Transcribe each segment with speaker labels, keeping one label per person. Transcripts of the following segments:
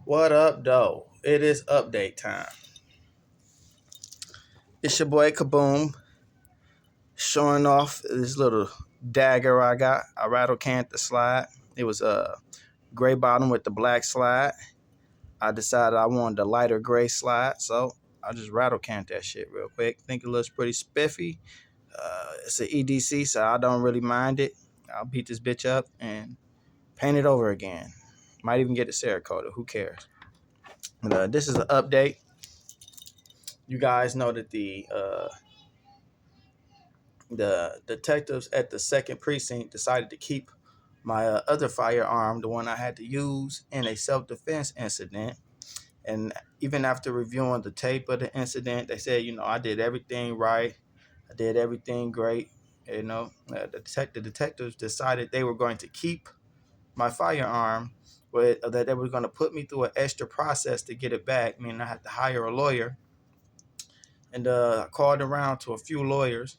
Speaker 1: What up, though? It is update time. It's your boy Kaboom showing off this little dagger I got. I rattle canned the slide. It was a gray bottom with the black slide. I decided I wanted the lighter gray slide, so I just rattle canned that shit real quick. Think it looks pretty spiffy. It's an EDC, so I don't really mind it. I'll beat this bitch up and paint it over again. Might even get it Cerakoted. Who cares? But this is an update. You guys know that the detectives at the second precinct decided to keep my other firearm, the one I had to use in a self-defense incident. And even after reviewing the tape of the incident, they said, I did everything right. I did everything great. The detectives decided they were going to keep my firearm, that they were going to put me through an extra process to get it back, meaning I had to hire a lawyer. And I called around to a few lawyers,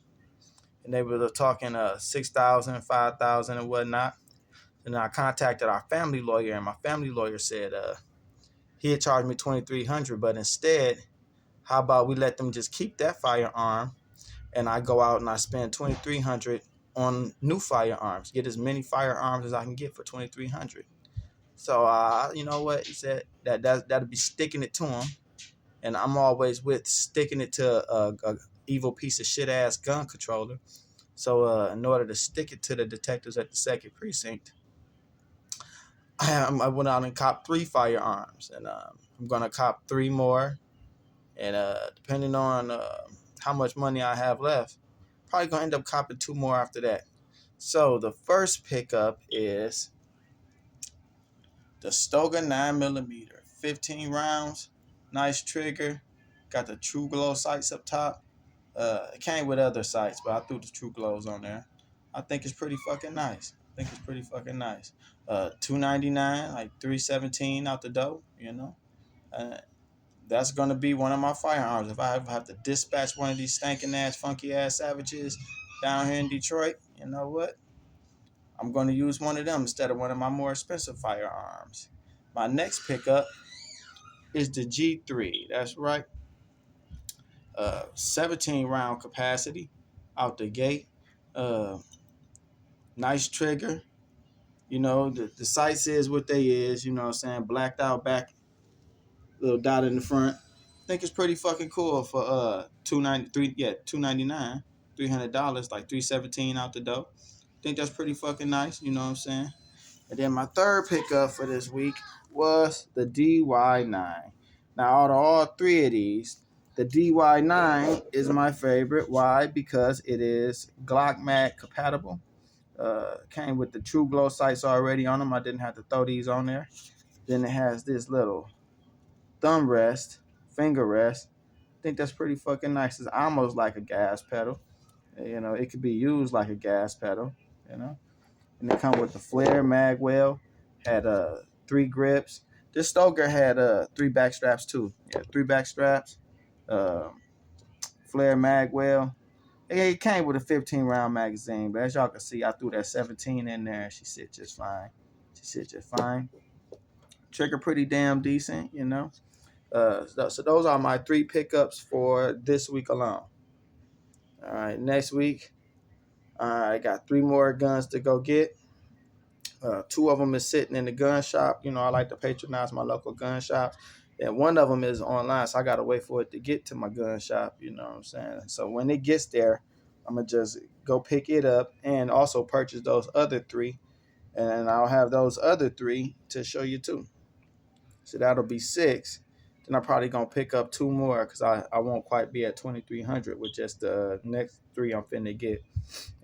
Speaker 1: and they were talking 6,000, 5,000, and whatnot. And I contacted our family lawyer, and my family lawyer said he had charged me 2,300, but instead, how about we let them just keep that firearm, and I go out and I spend 2,300 on new firearms, get as many firearms as I can get for 2,300. So you know what he said, that'd be sticking it to him, and I'm always with sticking it to a evil piece of shit ass gun controller. So in order to stick it to the detectives at the second precinct, I went out and copped 3 firearms, and I'm gonna cop 3 more. And depending on how much money I have left, probably gonna end up copping 2 more after that. So the first pickup is the Stoga 9mm, 15 rounds, nice trigger, got the True Glow sights up top. It came with other sights, but I threw the True Glows on there. I think it's pretty fucking nice. $299, like 317 out the door. Uh, that's gonna be one of my firearms. If I ever have to dispatch one of these stinking ass, funky ass savages down here in Detroit, you know what? I'm gonna use one of them instead of one of my more expensive firearms. My next pickup is the G3. That's right. 17 round capacity out the gate. Uh, nice trigger. The sights is what they is, you know what I'm saying? Blacked out back, little dot in the front. I think it's pretty fucking cool for 293, yeah, 299, $300, like 317 out the door. I think that's pretty fucking nice, you know what I'm saying? And then my third pickup for this week was the DY9. Now, out of all 3 of these, the DY9 is my favorite. Why? Because it is Glock Mag compatible. Came with the True Glow sights already on them. I didn't have to throw these on there. Then it has this little thumb rest, finger rest. I think that's pretty fucking nice. It's almost like a gas pedal. It could be used like a gas pedal. You know, and it come with the flare mag well. Had 3 grips. This Stoker had 3 back straps too. Yeah, 3 back straps. Um, flare mag well. It came with a 15 round magazine, but as y'all can see, I threw that 17 in there, and she sit just fine. Trigger pretty damn decent. So those are my 3 pickups for this week alone. All right, next week I got 3 more guns to go get. 2 of them is sitting in the gun shop. I like to patronize my local gun shops. And one of them is online, so I got to wait for it to get to my gun shop. You know what I'm saying? So when it gets there, I'm going to just go pick it up and also purchase those other 3. And I'll have those other 3 to show you too. So that'll be 6. Then I'm probably going to pick up 2 more because I won't quite be at 2,300 with just the next 3 I'm finna get.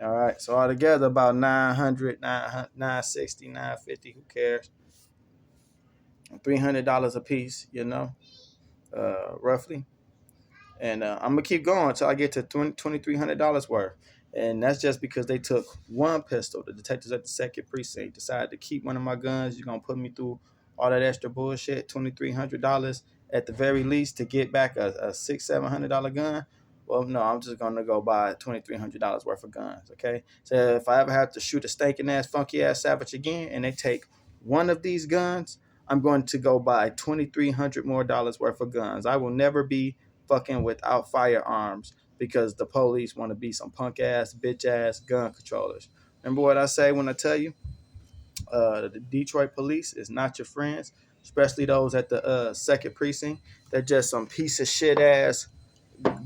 Speaker 1: All right, so altogether about 900, 960, 950. Who cares? $300 a piece, roughly. And I'm gonna keep going until I get to $2,300 worth. And that's just because they took one pistol. The detectives at the second precinct decided to keep one of my guns. You're gonna put me through all that extra bullshit, $2,300 at the very least to get back a $600-700 gun. Well, no, I'm just gonna go buy $2,300 worth of guns. Okay, so if I ever have to shoot a stinking ass, funky ass savage again, and they take one of these guns, I'm going to go buy $2,300 more worth of guns. I will never be fucking without firearms because the police want to be some punk ass, bitch ass gun controllers. Remember what I say when I tell you? The Detroit police is not your friends, especially those at the second precinct. They're just some piece of shit ass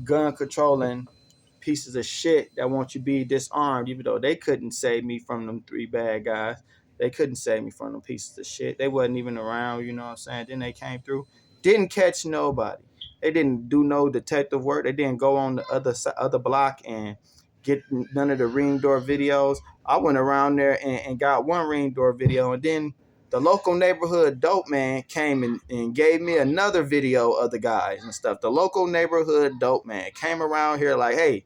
Speaker 1: gun controlling pieces of shit that want you to be disarmed, even though they couldn't save me from them three bad guys. They couldn't save me from them pieces of shit. They wasn't even around, you know what I'm saying? Then they came through, didn't catch nobody. They didn't do no detective work. They didn't go on the other block and get none of the ring door videos. I went around there and got one ring door video, and then the local neighborhood dope man came and gave me another video of the guys and stuff. The local neighborhood dope man came around here like, hey,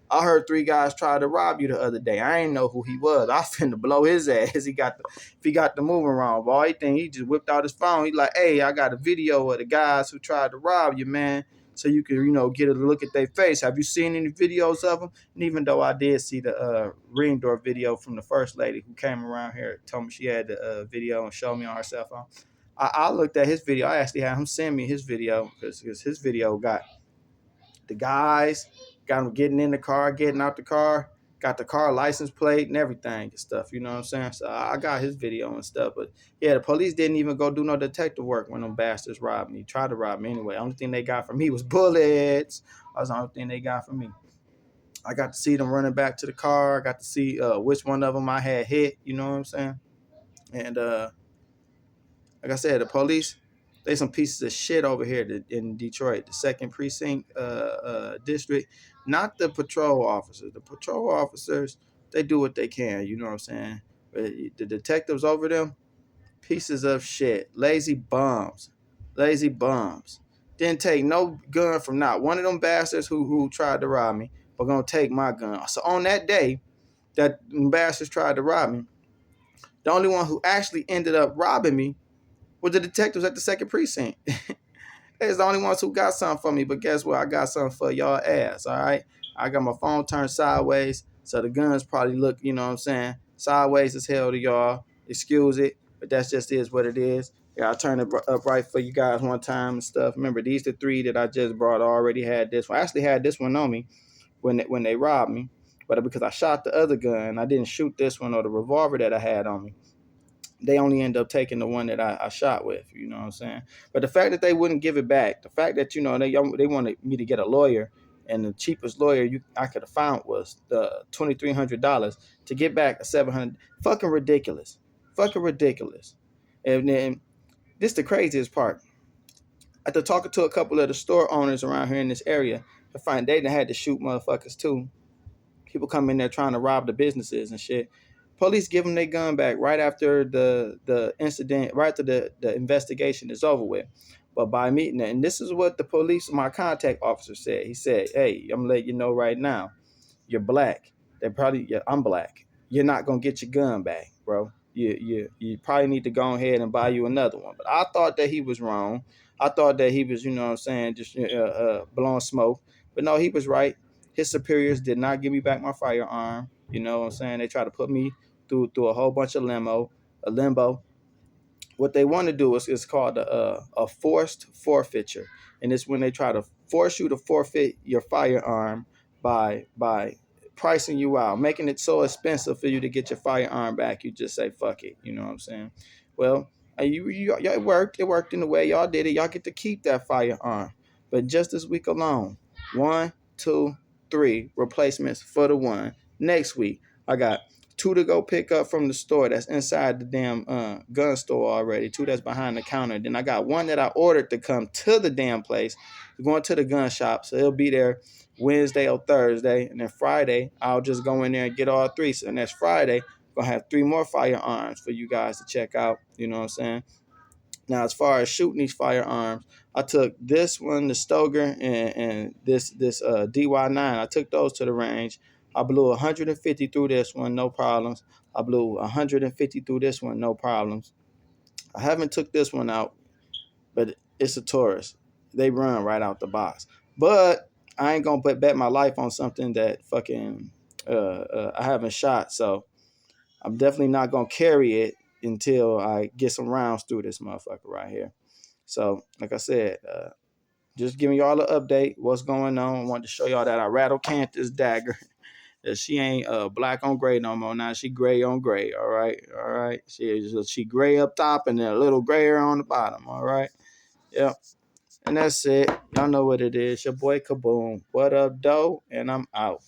Speaker 1: I heard three guys try to rob you the other day. I ain't know who he was. I finna blow his ass. If he got the moving wrong, boy, he just whipped out his phone. He like, hey, I got a video of the guys who tried to rob you, man. So you can, get a look at their face. Have you seen any videos of them? And even though I did see the ring door video from the first lady who came around here, told me she had the video and showed me on her cell phone. I looked at his video. I actually had him send me his video because his video got the guys, got them getting in the car, getting out the car, got the car license plate and everything and stuff. You know what I'm saying? So I got his video and stuff. But yeah, the police didn't even go do no detective work when them bastards robbed me. Tried to rob me anyway. Only thing they got from me was bullets. That was the only thing they got from me. I got to see them running back to the car. I got to see which one of them I had hit. You know what I'm saying? And like I said, the police, they some pieces of shit over here in Detroit, the second precinct district. Not the patrol officers. The patrol officers, they do what they can. You know what I'm saying? But the detectives over them, pieces of shit, lazy bums, lazy bums. Didn't take no gun from not one of them bastards who tried to rob me, but gonna take my gun. So on that day that bastards tried to rob me, the only one who actually ended up robbing me with the detectives at the second precinct. It's the only ones who got something for me. But guess what? I got something for y'all ass, all right? I got my phone turned sideways, so the guns probably look, you know what I'm saying, sideways as hell to y'all. Excuse it, but that's just is what it is. Yeah, I turned it upright for you guys one time and stuff. Remember, these the three that I just brought. I already had this one. I actually had this one on me when they robbed me. But because I shot the other gun, I didn't shoot this one or the revolver that I had on me. They only end up taking the one that I shot with, you know what I'm saying? But the fact that they wouldn't give it back, the fact that, they wanted me to get a lawyer, and the cheapest lawyer I could have found was the $2,300 to get back a 700. Fucking ridiculous. Fucking ridiculous. And then this the craziest part. After talking to a couple of the store owners around here in this area, I find they done had to shoot motherfuckers too. People come in there trying to rob the businesses and shit. Police give them their gun back right after the incident, right after the investigation is over with. But by meeting it, and this is what the police, my contact officer said. He said, hey, I'm gonna let you know right now, you're black. I'm black. You're not gonna get your gun back, bro. You probably need to go ahead and buy you another one. But I thought that he was wrong. I thought that he was, you know what I'm saying, just blowing smoke. But no, he was right. His superiors did not give me back my firearm. You know what I'm saying? They tried to put me through a whole bunch of limbo. What they want to do is called a forced forfeiture, and it's when they try to force you to forfeit your firearm by pricing you out, making it so expensive for you to get your firearm back. You just say fuck it. You know what I'm saying? Well, it worked. It worked in the way y'all did it. Y'all get to keep that firearm, but just this week alone, 1, 2, 3 replacements for the one. Next week, I got 2 to go pick up from the store that's inside the damn gun store already. 2 that's behind the counter. Then I got 1 that I ordered to come to the damn place, going to the gun shop. So it'll be there Wednesday or Thursday. And then Friday, I'll just go in there and get all 3. So next Friday, I'm going to have 3 more firearms for you guys to check out. You know what I'm saying? Now, as far as shooting these firearms, I took this one, the Stoger, and this DY9. I took those to the range. I blew 150 through this one, no problems. I blew 150 through this one, no problems. I haven't took this one out, but it's a Taurus. They run right out the box. But I ain't gonna bet my life on something that fucking I haven't shot. So I'm definitely not gonna carry it until I get some rounds through this motherfucker right here. So, like I said, just giving y'all an update. What's going on? I wanted to show y'all that I rattle canned this dagger. That she ain't black on gray no more. Now she gray on gray. All right, all right. She gray up top and then a little grayer on the bottom. All right. Yep. And that's it. Y'all know what it is. Your boy Kaboom. What up, doe? And I'm out.